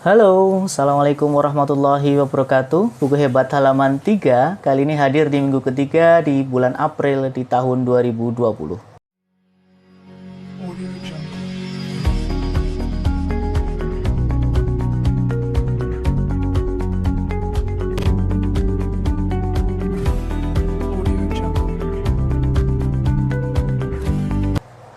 Halo, Assalamualaikum warahmatullahi wabarakatuh. Buku Hebat halaman 3 kali ini hadir di minggu ketiga di bulan April di tahun 2020.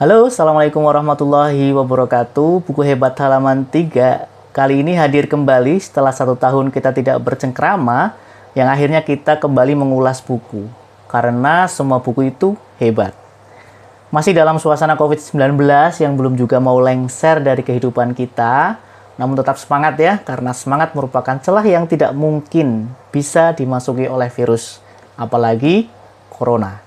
Halo, Assalamualaikum warahmatullahi wabarakatuh. Buku Hebat halaman 3 kali ini hadir kembali setelah 1 tahun kita tidak bercengkrama, yang akhirnya kita kembali mengulas buku. Karena semua buku itu hebat. Masih dalam suasana COVID-19 yang belum juga mau lengser dari kehidupan kita, namun tetap semangat ya, karena semangat merupakan celah yang tidak mungkin bisa dimasuki oleh virus, apalagi corona.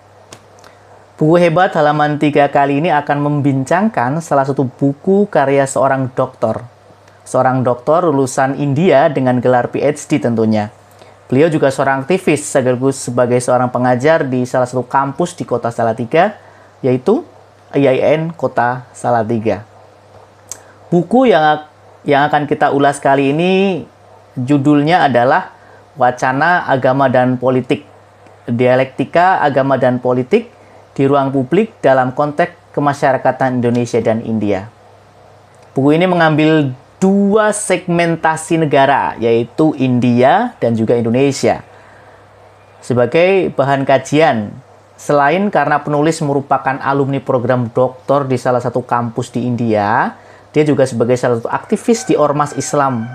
Buku Hebat halaman 3 kali ini akan membincangkan salah satu buku karya seorang dokter. Seorang dokter lulusan India dengan gelar PhD tentunya. Beliau juga seorang aktivis sekaligus sebagai seorang pengajar di salah satu kampus di kota Salatiga, yaitu IAIN Kota Salatiga. Buku yang akan kita ulas kali ini judulnya adalah Wacana Agama dan Politik, Dialektika Agama dan Politik di Ruang Publik dalam Konteks Kemasyarakatan Indonesia dan India. Buku ini mengambil dua segmentasi negara, yaitu India dan juga Indonesia, sebagai bahan kajian. Selain karena penulis merupakan alumni program doktor di salah satu kampus di India, dia juga sebagai salah satu aktivis di Ormas Islam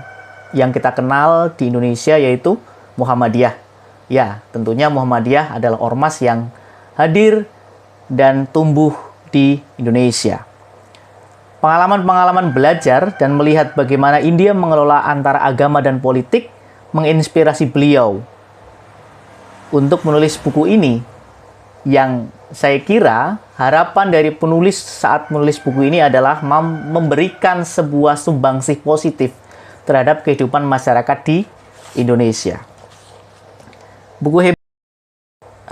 yang kita kenal di Indonesia, yaitu Muhammadiyah. Ya, tentunya Muhammadiyah adalah ormas yang hadir dan tumbuh di Indonesia. Pengalaman-pengalaman belajar dan melihat bagaimana India mengelola antara agama dan politik menginspirasi beliau untuk menulis buku ini, yang saya kira harapan dari penulis saat menulis buku ini adalah memberikan sebuah sumbangsih positif terhadap kehidupan masyarakat di Indonesia. Buku Hebat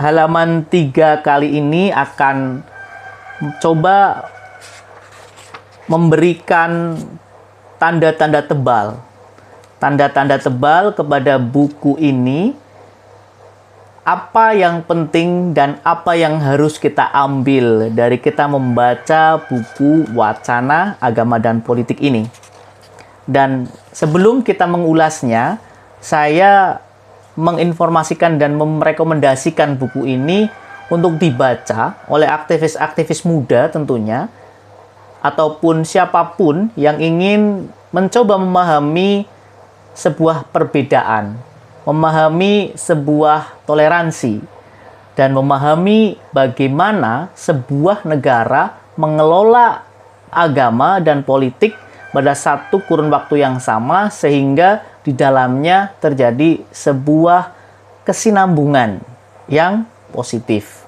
halaman 3 kali ini akan coba memberikan tanda-tanda tebal kepada buku ini, apa yang penting dan apa yang harus kita ambil dari kita membaca buku Wacana Agama dan Politik ini. Dan sebelum kita mengulasnya, saya menginformasikan dan merekomendasikan buku ini untuk dibaca oleh aktivis-aktivis muda tentunya, ataupun siapapun yang ingin mencoba memahami sebuah perbedaan, memahami sebuah toleransi, dan memahami bagaimana sebuah negara mengelola agama dan politik pada satu kurun waktu yang sama, sehingga di dalamnya terjadi sebuah kesinambungan yang positif.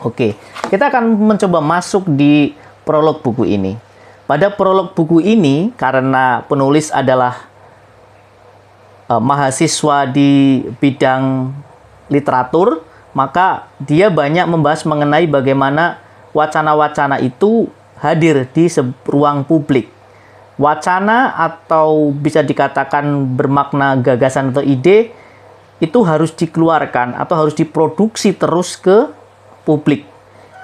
Oke, kita akan mencoba masuk di prolog buku ini. Pada prolog buku ini, karena penulis adalah mahasiswa di bidang literatur, maka dia banyak membahas mengenai bagaimana wacana-wacana itu hadir di ruang publik. Wacana atau bisa dikatakan bermakna gagasan atau ide itu harus dikeluarkan atau harus diproduksi terus ke publik.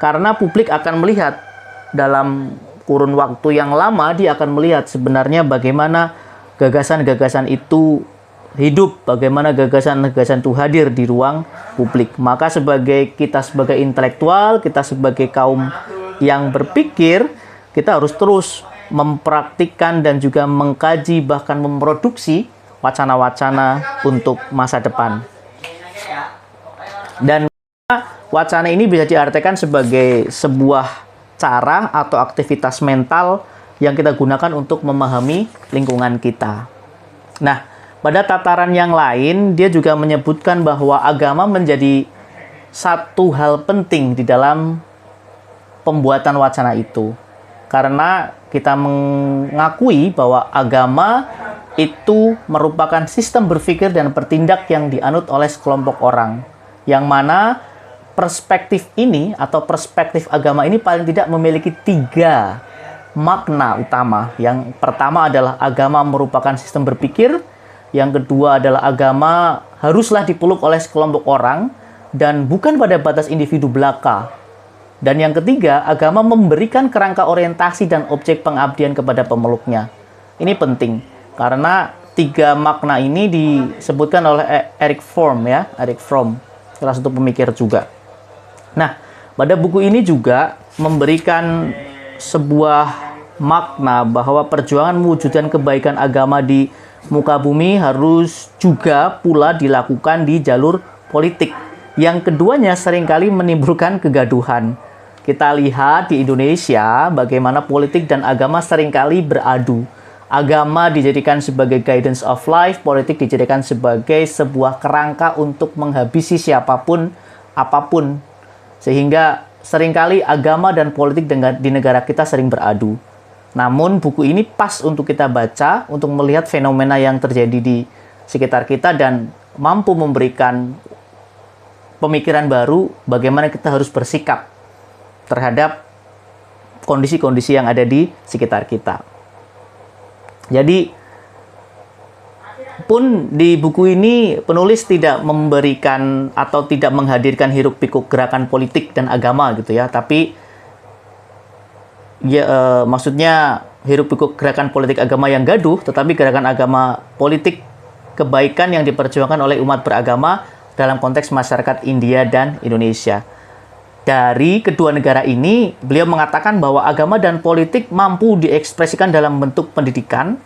Karena publik akan melihat dalam kurun waktu yang lama, dia akan melihat sebenarnya bagaimana gagasan-gagasan itu hidup, bagaimana gagasan-gagasan itu hadir di ruang publik. Maka kita sebagai intelektual, kita sebagai kaum yang berpikir, kita harus terus mempraktikkan dan juga mengkaji, bahkan memproduksi wacana-wacana untuk masa depan. Dan wacana ini bisa diartikan sebagai sebuah cara atau aktivitas mental yang kita gunakan untuk memahami lingkungan kita. Nah, pada tataran yang lain, dia juga menyebutkan bahwa agama menjadi satu hal penting di dalam pembuatan wacana itu. Karena kita mengakui bahwa agama itu merupakan sistem berpikir dan bertindak yang dianut oleh sekelompok orang, yang mana perspektif ini atau perspektif agama ini paling tidak memiliki tiga makna utama. Yang pertama adalah agama merupakan sistem berpikir, yang kedua adalah agama haruslah dipeluk oleh sekelompok orang dan bukan pada batas individu belaka. Dan yang ketiga, agama memberikan kerangka orientasi dan objek pengabdian kepada pemeluknya. Ini penting karena tiga makna ini disebutkan oleh Erich Fromm ya, Erich Fromm, salah satu pemikir juga. Nah, pada buku ini juga memberikan sebuah makna bahwa perjuangan mewujudkan kebaikan agama di muka bumi harus juga pula dilakukan di jalur politik. Yang keduanya seringkali menimbulkan kegaduhan. Kita lihat di Indonesia bagaimana politik dan agama seringkali beradu. Agama dijadikan sebagai guidance of life, politik dijadikan sebagai sebuah kerangka untuk menghabisi siapapun, apapun. Sehingga seringkali agama dan politik di negara kita sering beradu. Namun buku ini pas untuk kita baca, untuk melihat fenomena yang terjadi di sekitar kita dan mampu memberikan pemikiran baru bagaimana kita harus bersikap terhadap kondisi-kondisi yang ada di sekitar kita. Jadi, pun di buku ini penulis tidak memberikan atau tidak menghadirkan hiruk-pikuk gerakan politik dan agama gitu ya, tapi ya maksudnya hiruk-pikuk gerakan politik agama yang gaduh, tetapi gerakan agama politik kebaikan yang diperjuangkan oleh umat beragama dalam konteks masyarakat India dan Indonesia. Dari kedua negara ini, beliau mengatakan bahwa agama dan politik mampu diekspresikan dalam bentuk pendidikan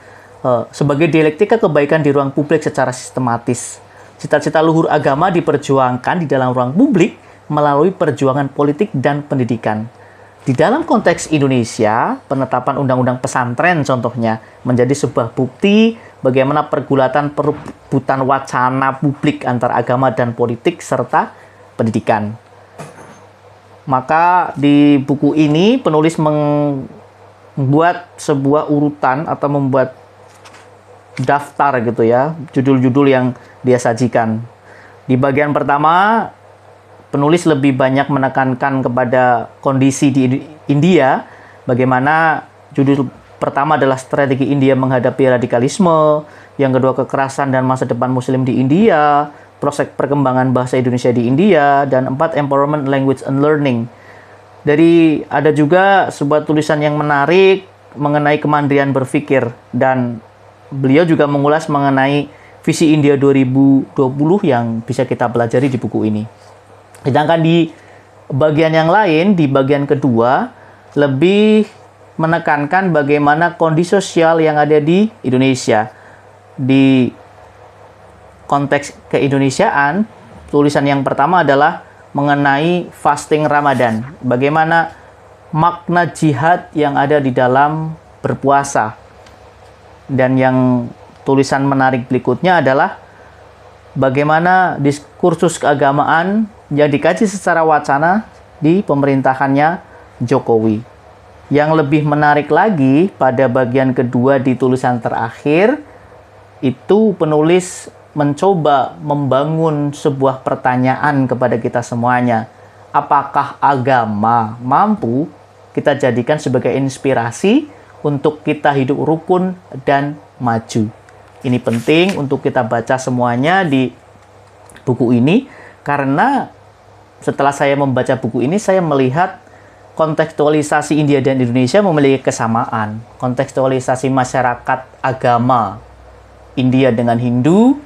sebagai dialektika kebaikan di ruang publik secara sistematis. Cita-cita luhur agama diperjuangkan di dalam ruang publik melalui perjuangan politik dan pendidikan. Di dalam konteks Indonesia, penetapan undang-undang pesantren contohnya menjadi sebuah bukti bagaimana pergulatan perebutan wacana publik antara agama dan politik serta pendidikan. Maka di buku ini penulis membuat sebuah urutan atau membuat daftar gitu ya, judul-judul yang dia sajikan. Di bagian pertama, penulis lebih banyak menekankan kepada kondisi di India, bagaimana judul pertama adalah strategi India menghadapi radikalisme, yang kedua kekerasan dan masa depan Muslim di India, proses perkembangan bahasa Indonesia di India, dan 4 empowerment language and learning. Dari ada juga sebuah tulisan yang menarik mengenai kemandirian berpikir, dan beliau juga mengulas mengenai visi India 2020 yang bisa kita pelajari di buku ini. Sedangkan di bagian yang lain, di bagian kedua, lebih menekankan bagaimana kondisi sosial yang ada di Indonesia. Di konteks keindonesiaan, tulisan yang pertama adalah mengenai fasting Ramadan. Bagaimana makna jihad yang ada di dalam berpuasa. Dan yang tulisan menarik berikutnya adalah bagaimana diskursus keagamaan yang dikaji secara wacana di pemerintahannya Jokowi. Yang lebih menarik lagi pada bagian kedua di tulisan terakhir, itu penulis mencoba membangun sebuah pertanyaan kepada kita semuanya. Apakah agama mampu kita jadikan sebagai inspirasi untuk kita hidup rukun dan maju? Ini penting untuk kita baca semuanya di buku ini, karena setelah saya membaca buku ini, saya melihat kontekstualisasi India dan Indonesia memiliki kesamaan. Kontekstualisasi masyarakat agama, India dengan Hindu,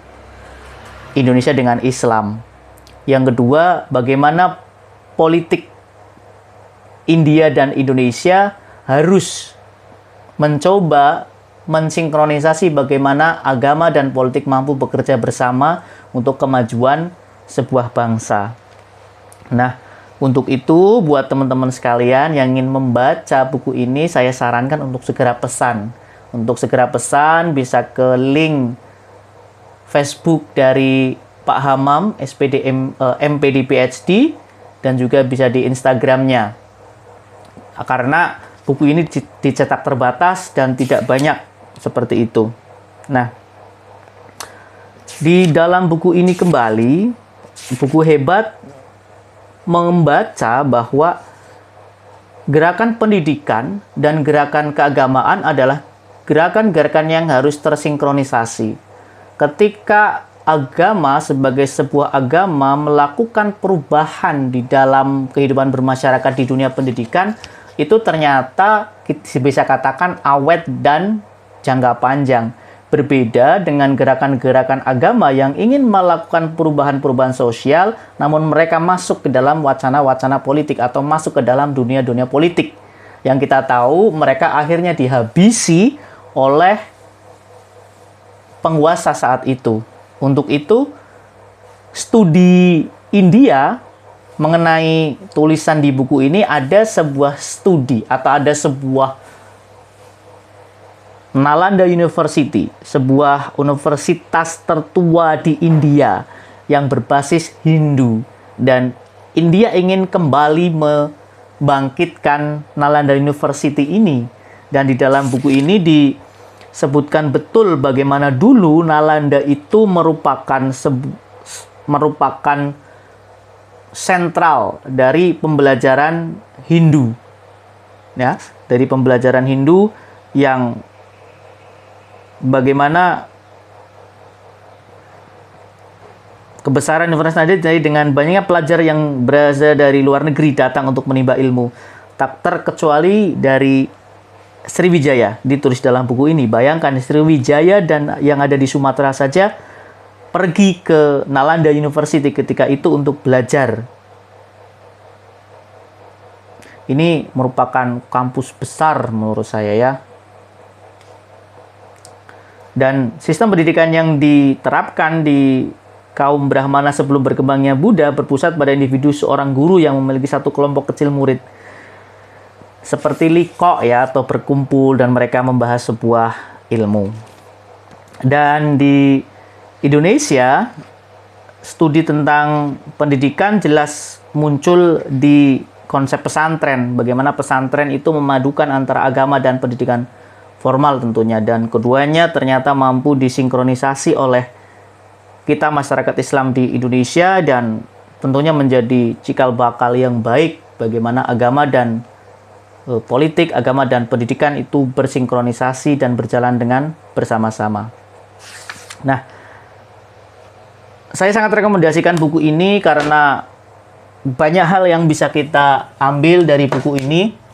Indonesia dengan Islam. Yang kedua, bagaimana politik India dan Indonesia harus mencoba mensinkronisasi bagaimana agama dan politik mampu bekerja bersama untuk kemajuan sebuah bangsa. Nah, untuk itu buat teman-teman sekalian yang ingin membaca buku ini, saya sarankan untuk segera pesan. Untuk segera pesan bisa ke link Facebook dari Pak Hamam, MPD PhD, dan juga bisa di Instagramnya. Karena buku ini dicetak terbatas dan tidak banyak seperti itu. Nah, di dalam buku ini kembali, buku hebat membaca bahwa gerakan pendidikan dan gerakan keagamaan adalah gerakan-gerakan yang harus tersinkronisasi. Ketika agama sebagai sebuah agama melakukan perubahan di dalam kehidupan bermasyarakat di dunia pendidikan, itu ternyata kita bisa katakan awet dan jangka panjang. Berbeda dengan gerakan-gerakan agama yang ingin melakukan perubahan-perubahan sosial, namun mereka masuk ke dalam wacana-wacana politik atau masuk ke dalam dunia-dunia politik. Yang kita tahu mereka akhirnya dihabisi oleh penguasa saat itu. Untuk itu, studi India mengenai tulisan di buku ini ada sebuah studi atau ada sebuah Nalanda University, sebuah universitas tertua di India yang berbasis Hindu, dan India ingin kembali membangkitkan Nalanda University ini. Dan di dalam buku ini disebutkan betul bagaimana dulu Nalanda itu merupakan sentral dari pembelajaran Hindu, ya, dari pembelajaran Hindu yang bagaimana kebesaran Universitas Nalanda jadi dengan banyaknya pelajar yang berasal dari luar negeri datang untuk menimba ilmu, tak terkecuali dari Sriwijaya ditulis dalam buku ini. Bayangkan Sriwijaya dan yang ada di Sumatera saja pergi ke Nalanda University ketika itu untuk belajar. Ini merupakan kampus besar menurut saya, ya. Dan sistem pendidikan yang diterapkan di kaum Brahmana sebelum berkembangnya Buddha berpusat pada individu seorang guru yang memiliki satu kelompok kecil murid. Seperti liko, ya, atau berkumpul dan mereka membahas sebuah ilmu. Dan di Indonesia, studi tentang pendidikan jelas muncul di konsep pesantren. Bagaimana pesantren itu memadukan antara agama dan pendidikan formal tentunya, dan keduanya ternyata mampu disinkronisasi oleh kita masyarakat Islam di Indonesia, dan tentunya menjadi cikal bakal yang baik bagaimana agama dan politik, agama dan pendidikan itu bersinkronisasi dan berjalan dengan bersama-sama. Nah, saya sangat rekomendasikan buku ini karena banyak hal yang bisa kita ambil dari buku ini.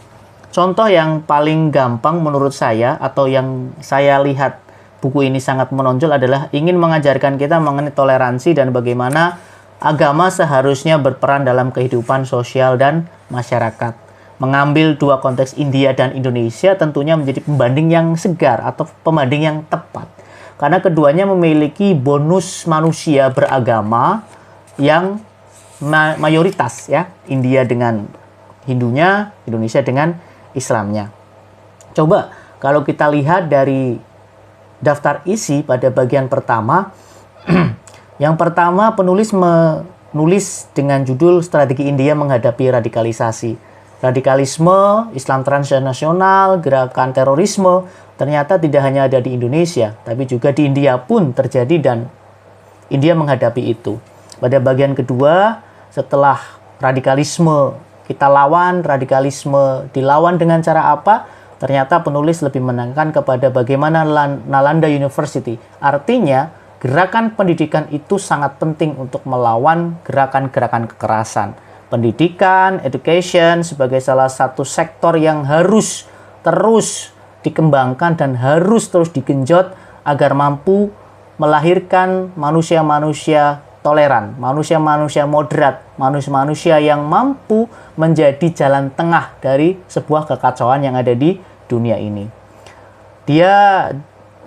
Contoh yang paling gampang menurut saya, atau yang saya lihat buku ini sangat menonjol, adalah ingin mengajarkan kita mengenai toleransi dan bagaimana agama seharusnya berperan dalam kehidupan sosial dan masyarakat. Mengambil dua konteks India dan Indonesia tentunya menjadi pembanding yang segar atau pembanding yang tepat. Karena keduanya memiliki bonus manusia beragama yang mayoritas, ya. India dengan Hindunya, Indonesia dengan Islamnya. Coba kalau kita lihat dari daftar isi pada bagian pertama, yang pertama penulis menulis dengan judul Strategi India Menghadapi Radikalisasi. Radikalisme, Islam transnasional, gerakan terorisme ternyata tidak hanya ada di Indonesia, tapi juga di India pun terjadi dan India menghadapi itu. Pada bagian kedua, setelah radikalisme kita lawan, radikalisme dilawan dengan cara apa? Ternyata penulis lebih menekankan kepada bagaimana Nalanda University. Artinya, gerakan pendidikan itu sangat penting untuk melawan gerakan-gerakan kekerasan. Pendidikan, education sebagai salah satu sektor yang harus terus dikembangkan dan harus terus digenjot agar mampu melahirkan manusia-manusia toleran, manusia-manusia moderat, manusia-manusia yang mampu menjadi jalan tengah dari sebuah kekacauan yang ada di dunia ini.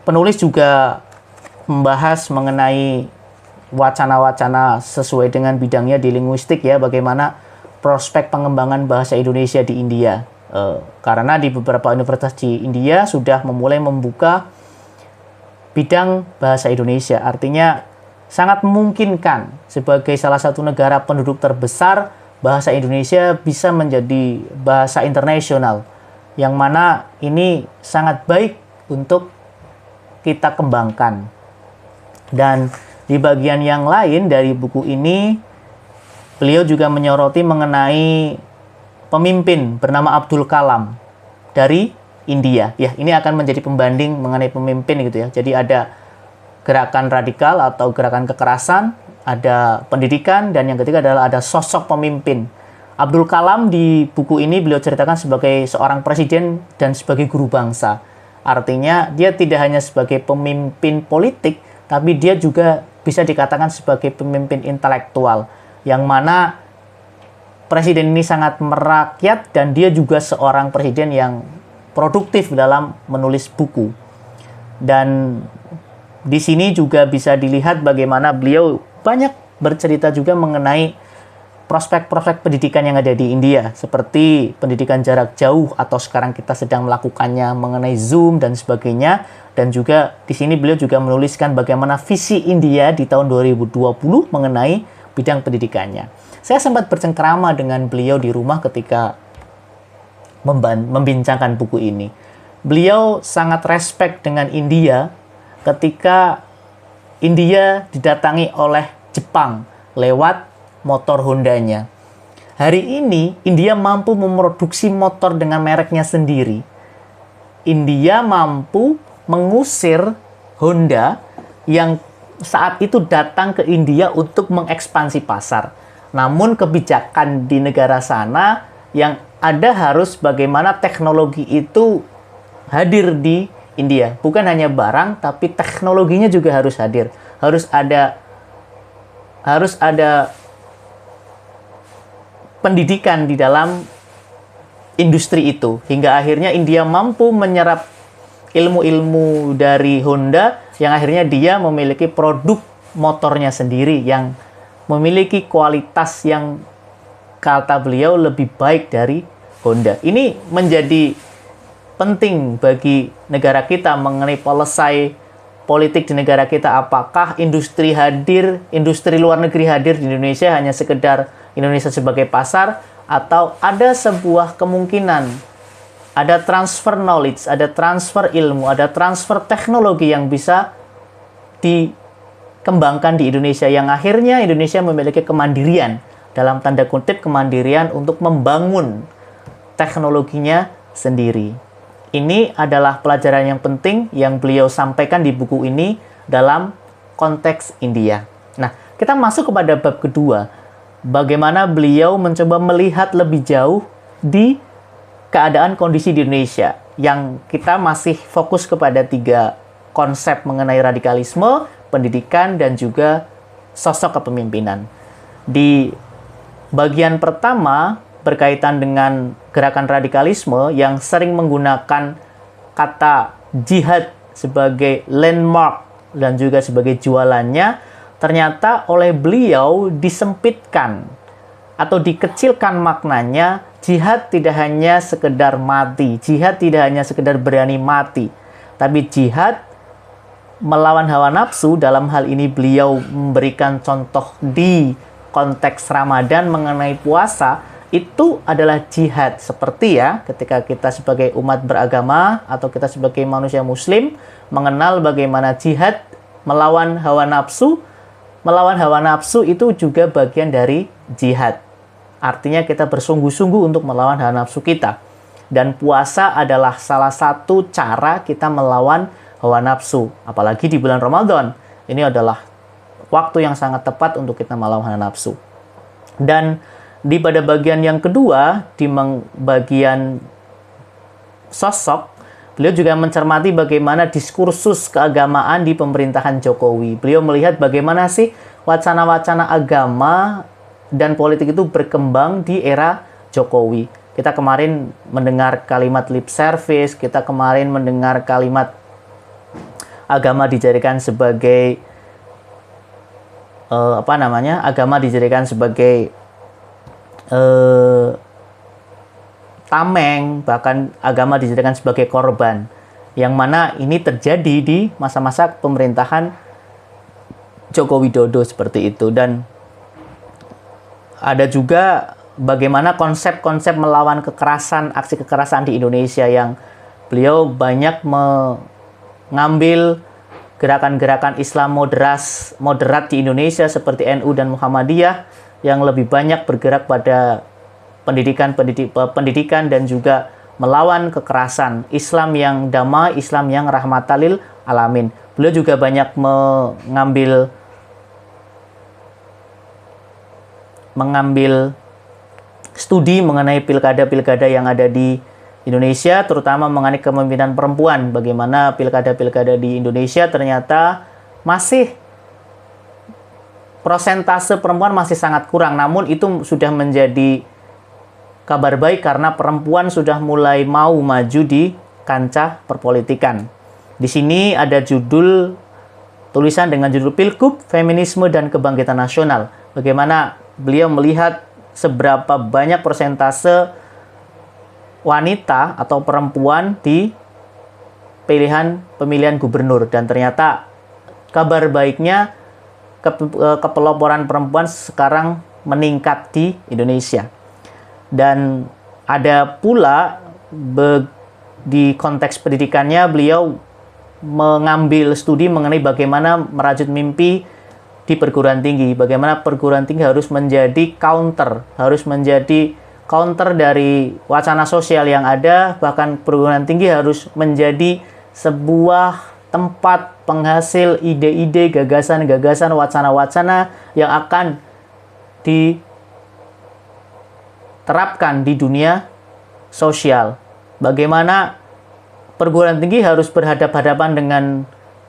Penulis juga membahas mengenai wacana-wacana sesuai dengan bidangnya di linguistik, ya, bagaimana prospek pengembangan bahasa Indonesia di India. Karena di beberapa universitas di India sudah memulai membuka bidang bahasa Indonesia. Artinya sangat memungkinkan sebagai salah satu negara penduduk terbesar, bahasa Indonesia bisa menjadi bahasa internasional, yang mana ini sangat baik untuk kita kembangkan. Dan di bagian yang lain dari buku ini, beliau juga menyoroti mengenai pemimpin bernama Abdul Kalam dari India. Ya, ini akan menjadi pembanding mengenai pemimpin gitu ya. Jadi ada gerakan radikal atau gerakan kekerasan, ada pendidikan, dan yang ketiga adalah ada sosok pemimpin. Abdul Kalam di buku ini beliau ceritakan sebagai seorang presiden dan sebagai guru bangsa. Artinya dia tidak hanya sebagai pemimpin politik, tapi dia juga bisa dikatakan sebagai pemimpin intelektual, yang mana presiden ini sangat merakyat dan dia juga seorang presiden yang produktif dalam menulis buku. Dan di sini juga bisa dilihat bagaimana beliau banyak bercerita juga mengenai prospek-prospek pendidikan yang ada di India, seperti pendidikan jarak jauh atau sekarang kita sedang melakukannya mengenai Zoom dan sebagainya. Dan juga di sini beliau juga menuliskan bagaimana visi India di tahun 2020 mengenai bidang pendidikannya. Saya sempat bercengkrama dengan beliau di rumah ketika membincangkan buku ini. Beliau sangat respect dengan India ketika India didatangi oleh Jepang lewat motor Hondanya. Hari ini India mampu memproduksi motor dengan mereknya sendiri. India mampu mengusir Honda yang saat itu datang ke India untuk mengekspansi pasar. Namun kebijakan di negara sana yang ada harus bagaimana teknologi itu hadir di India. Bukan hanya barang, tapi teknologinya juga harus hadir. Harus ada pendidikan di dalam industri itu. Hingga akhirnya India mampu menyerap ilmu-ilmu dari Honda yang akhirnya dia memiliki produk motornya sendiri yang memiliki kualitas yang kata beliau lebih baik dari Honda. Ini menjadi penting bagi negara kita mengenai policy politik di negara kita. Apakah industri hadir, industri luar negeri hadir di Indonesia hanya sekedar Indonesia sebagai pasar, atau ada sebuah kemungkinan ada transfer knowledge, ada transfer ilmu, ada transfer teknologi yang bisa dikembangkan di Indonesia, yang akhirnya Indonesia memiliki kemandirian, dalam tanda kutip kemandirian untuk membangun teknologinya sendiri. Ini adalah pelajaran yang penting yang beliau sampaikan di buku ini dalam konteks India. Nah, kita masuk kepada bab kedua. Bagaimana beliau mencoba melihat lebih jauh di keadaan kondisi di Indonesia, yang kita masih fokus kepada 3 konsep mengenai radikalisme, pendidikan, dan juga sosok kepemimpinan. Di bagian pertama berkaitan dengan gerakan radikalisme yang sering menggunakan kata jihad sebagai landmark dan juga sebagai jualannya, ternyata oleh beliau disempitkan atau dikecilkan maknanya. Jihad tidak hanya sekedar mati, jihad tidak hanya sekedar berani mati, tapi jihad melawan hawa nafsu. Dalam hal ini beliau memberikan contoh di konteks Ramadan mengenai puasa, itu adalah jihad. Seperti ya, ketika kita sebagai umat beragama atau kita sebagai manusia muslim mengenal bagaimana jihad melawan hawa nafsu. Melawan hawa nafsu itu juga bagian dari jihad. Artinya kita bersungguh-sungguh untuk melawan hawa nafsu kita. Dan puasa adalah salah satu cara kita melawan hawa nafsu. Apalagi di bulan Ramadan. Ini adalah waktu yang sangat tepat untuk kita melawan hawa nafsu. Dan pada bagian yang kedua, di bagian sosok, beliau juga mencermati bagaimana diskursus keagamaan di pemerintahan Jokowi. Beliau melihat bagaimana sih wacana-wacana agama dan politik itu berkembang di era Jokowi. Kita kemarin mendengar kalimat lip service, kita kemarin mendengar kalimat agama dijadikan sebagai agama dijadikan sebagai tameng, bahkan agama dijadikan sebagai korban, yang mana ini terjadi di masa-masa pemerintahan Joko Widodo seperti itu. Dan ada juga bagaimana konsep-konsep melawan kekerasan, aksi kekerasan di Indonesia, yang beliau banyak mengambil gerakan-gerakan Islam moderat di Indonesia seperti NU dan Muhammadiyah, yang lebih banyak bergerak pada pendidikan dan juga melawan kekerasan, Islam yang damai, Islam yang rahmatalil alamin. Beliau juga banyak mengambil studi mengenai pilkada-pilkada yang ada di Indonesia, terutama mengenai kepemimpinan perempuan. Bagaimana pilkada-pilkada di Indonesia ternyata masih persentase perempuan masih sangat kurang. Namun itu sudah menjadi kabar baik karena perempuan sudah mulai mau maju di kancah perpolitikan. Di sini ada tulisan dengan judul Pilgub, Feminisme dan Kebangkitan Nasional. Bagaimana beliau melihat seberapa banyak persentase wanita atau perempuan di pemilihan gubernur. Dan ternyata kabar baiknya kepeloporan perempuan sekarang meningkat di Indonesia. Dan ada pula di konteks pendidikannya beliau mengambil studi mengenai bagaimana merajut mimpi di perguruan tinggi, bagaimana perguruan tinggi harus menjadi counter dari wacana sosial yang ada, bahkan perguruan tinggi harus menjadi sebuah tempat penghasil ide-ide, gagasan-gagasan, wacana-wacana yang akan diterapkan di dunia sosial. Bagaimana perguruan tinggi harus berhadapan-hadapan dengan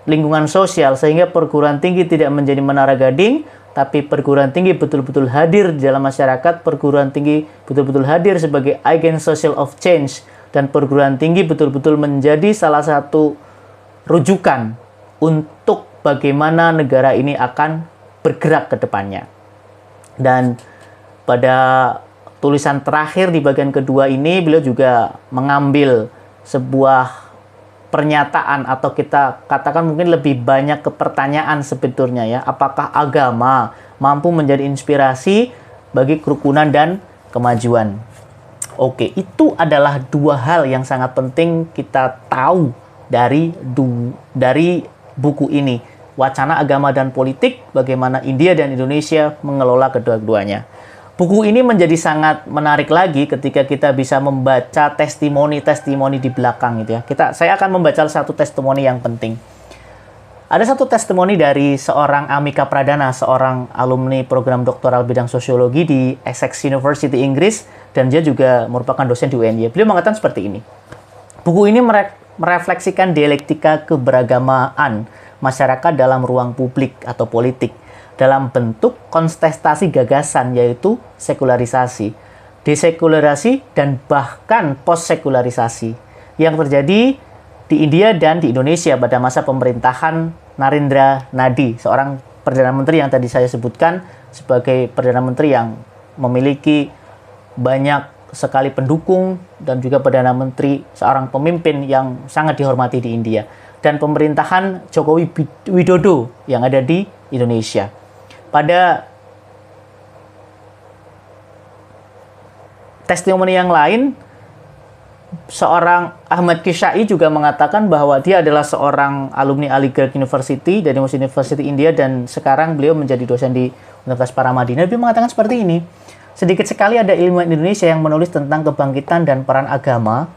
lingkungan sosial, sehingga perguruan tinggi tidak menjadi menara gading, tapi perguruan tinggi betul-betul hadir di dalam masyarakat, perguruan tinggi betul-betul hadir sebagai agen social of change, dan perguruan tinggi betul-betul menjadi salah satu rujukan untuk bagaimana negara ini akan bergerak ke depannya. Dan pada tulisan terakhir di bagian kedua ini, beliau juga mengambil sebuah pernyataan, atau kita katakan mungkin lebih banyak ke pertanyaan sebetulnya ya. Apakah agama mampu menjadi inspirasi bagi kerukunan dan kemajuan? Oke, itu adalah dua hal yang sangat penting kita tahu dari buku ini. Wacana Agama dan Politik, bagaimana India dan Indonesia mengelola kedua-duanya. Buku ini menjadi sangat menarik lagi ketika kita bisa membaca testimoni-testimoni di belakang gitu ya. Saya akan membaca satu testimoni yang penting. Ada satu testimoni dari seorang Amika Pradana, seorang alumni program doktoral bidang sosiologi di Essex University Inggris, dan dia juga merupakan dosen di UNY. Beliau mengatakan seperti ini. Buku ini merefleksikan dialektika keberagamaan masyarakat dalam ruang publik atau politik, dalam bentuk kontestasi gagasan, yaitu sekularisasi, desekularisasi, dan bahkan post-sekularisasi yang terjadi di India dan di Indonesia pada masa pemerintahan Narendra Nadi, seorang Perdana Menteri yang tadi saya sebutkan sebagai Perdana Menteri yang memiliki banyak sekali pendukung, dan juga Perdana Menteri, seorang pemimpin yang sangat dihormati di India, dan pemerintahan Jokowi Widodo yang ada di Indonesia. Pada testimoni yang lain, seorang Ahmad Kishai juga mengatakan bahwa dia adalah seorang alumni Aligarh University dari Muslim University India, dan sekarang beliau menjadi dosen di Universitas Paramadina. Beliau mengatakan seperti ini, sedikit sekali ada ilmuwan Indonesia yang menulis tentang kebangkitan dan peran agama,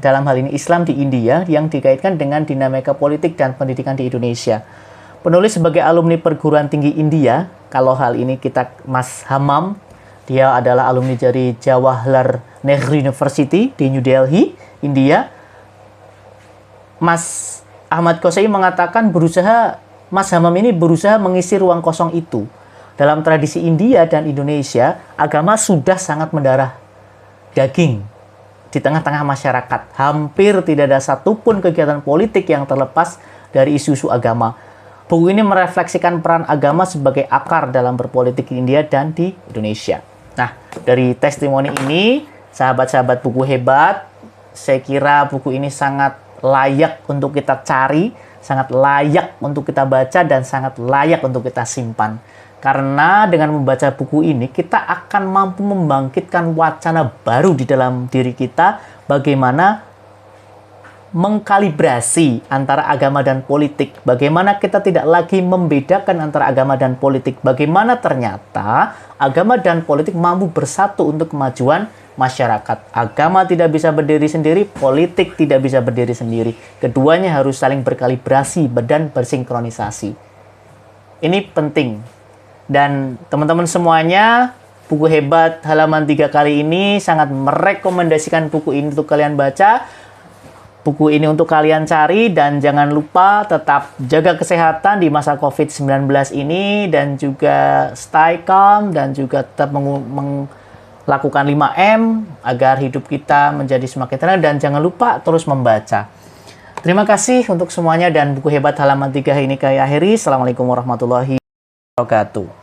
dalam hal ini Islam di India, yang dikaitkan dengan dinamika politik dan pendidikan di Indonesia. Penulis sebagai alumni perguruan tinggi India, kalau hal ini kita Mas Hamam, dia adalah alumni dari Jawaharlal Nehru University di New Delhi, India. Mas Ahmad Kishai mengatakan Mas Hamam ini berusaha mengisi ruang kosong itu. Dalam tradisi India dan Indonesia, agama sudah sangat mendarah daging di tengah-tengah masyarakat. Hampir tidak ada satupun kegiatan politik yang terlepas dari isu-isu agama. Buku ini merefleksikan peran agama sebagai akar dalam berpolitik di India dan di Indonesia. Nah, dari testimoni ini, sahabat-sahabat buku hebat, saya kira buku ini sangat layak untuk kita cari, sangat layak untuk kita baca, dan sangat layak untuk kita simpan. Karena dengan membaca buku ini, kita akan mampu membangkitkan wacana baru di dalam diri kita, bagaimana mengkalibrasi antara agama dan politik. Bagaimana kita tidak lagi membedakan antara agama dan politik. Bagaimana ternyata agama dan politik mampu bersatu untuk kemajuan masyarakat. Agama tidak bisa berdiri sendiri, politik tidak bisa berdiri sendiri. Keduanya harus saling berkalibrasi dan bersinkronisasi. Ini penting. Dan teman-teman semuanya, buku hebat halaman 3 kali ini sangat merekomendasikan buku ini untuk kalian baca. Buku ini untuk kalian cari dan jangan lupa tetap jaga kesehatan di masa COVID-19 ini dan juga stay calm dan juga tetap melakukan 5M agar hidup kita menjadi semakin tenang dan jangan lupa terus membaca. Terima kasih untuk semuanya dan buku hebat halaman 3 ini kami akhiri. Assalamualaikum warahmatullahi wabarakatuh.